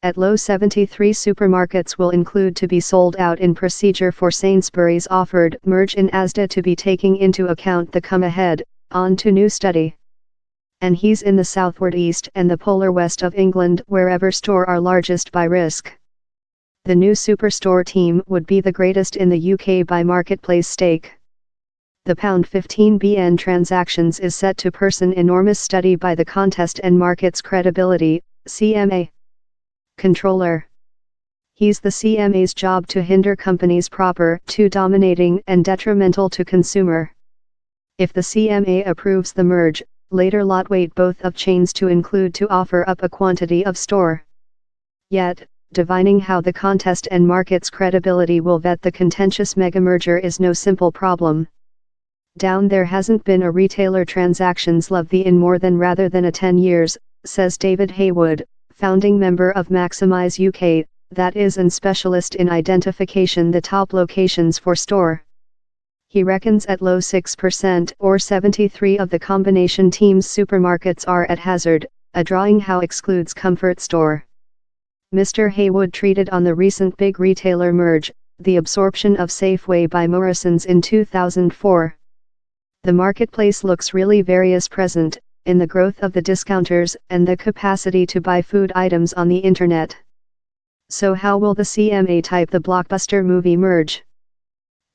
At low 73 supermarkets will include to be sold out in procedure for Sainsburys offered merge in Asda to be taking into account the come ahead, on to new study. And he's in the southward east and the polar west of England wherever store are largest by risk. The new superstore team would be the greatest in the UK by marketplace stake. The £15 billion transactions is set to person enormous study by the Contest and Markets Credibility, CMA. Controller. He's the CMA's job to hinder companies proper to dominating and detrimental to consumer. If the CMA approves the merge, later lot weight both of chains to include to offer up a quantity of store. Yet, divining how the Contest and Markets Credibility will vet the contentious mega merger is no simple problem. Down there hasn't been a retailer transactions love the in more than rather than a 10 years, says David Haywood, founding member of Maximize UK, that is and specialist in identification the top locations for store. He reckons at low 6% or 73 of the combination team's supermarkets are at hazard, a drawing how excludes Comfort Store. Mr. Haywood treated on the recent big retailer merge, the absorption of Safeway by Morrisons in 2004. The marketplace looks really various present, in the growth of the discounters and the capacity to buy food items on the internet. So how will the CMA type the blockbuster movie merge?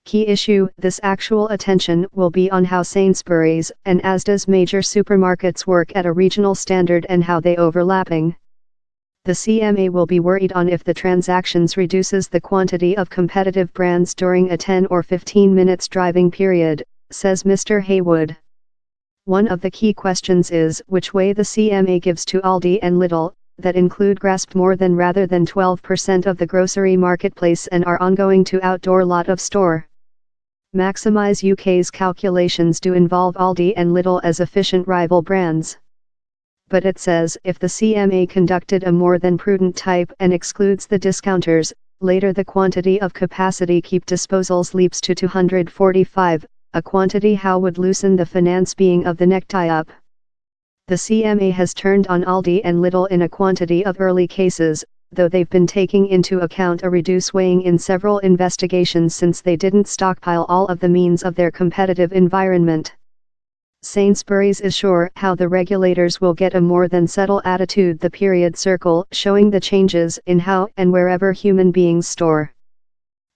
Key issue, this actual attention will be on how Sainsbury's and Asda's major supermarkets work at a regional standard and how they overlapping. The CMA will be worried on if the transactions reduces the quantity of competitive brands during a 10 or 15 minutes driving period, says Mr. Haywood. One of the key questions is which way the CMA gives to Aldi and Lidl, that include grasped more than rather than 12% of the grocery marketplace and are ongoing to outdoor lot of store. Maximize UK's calculations do involve Aldi and Lidl as efficient rival brands. But it says if the CMA conducted a more than prudent type and excludes the discounters, later the quantity of capacity keep disposals leaps to 245. A quantity how would loosen the finance being of the necktie up. The CMA has turned on Aldi and Lidl in a quantity of early cases, though they've been taking into account a reduced weighing in several investigations since they didn't stockpile all of the means of their competitive environment. Sainsbury's is sure how the regulators will get a more than subtle attitude the period circle showing the changes in how and wherever human beings store.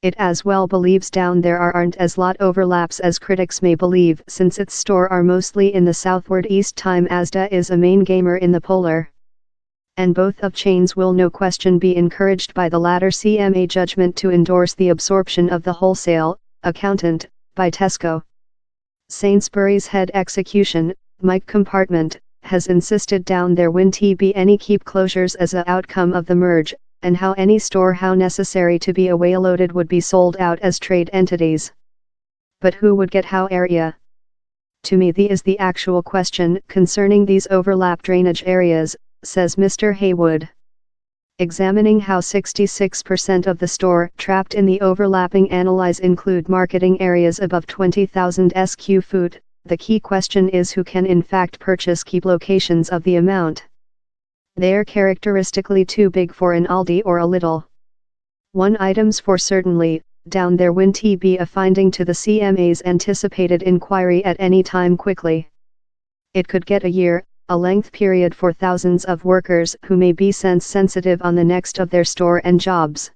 It as well believes down there aren't as lot overlaps as critics may believe since its store are mostly in the southward east time Asda is a main gamer in the polar. And both of chains will no question be encouraged by the latter CMA judgment to endorse the absorption of the wholesale, accountant, by Tesco. Sainsbury's head execution, Mike Compartment, has insisted down there won't be any keep closures as a outcome of the merge, and how any store how necessary to be away loaded would be sold out as trade entities. But who would get how area? To me the is the actual question concerning these overlap drainage areas, says Mr. Haywood. Examining how 66% of the store trapped in the overlapping analyze include marketing areas above 20,000 SQ foot, the key question is who can in fact purchase keep locations of the amount. They're characteristically too big for an Aldi or a Lidl. One items for certainly, down there won't be a finding to the CMA's anticipated inquiry at any time quickly. It could get a year, a length period for thousands of workers who may be sensitive on the next of their store and jobs.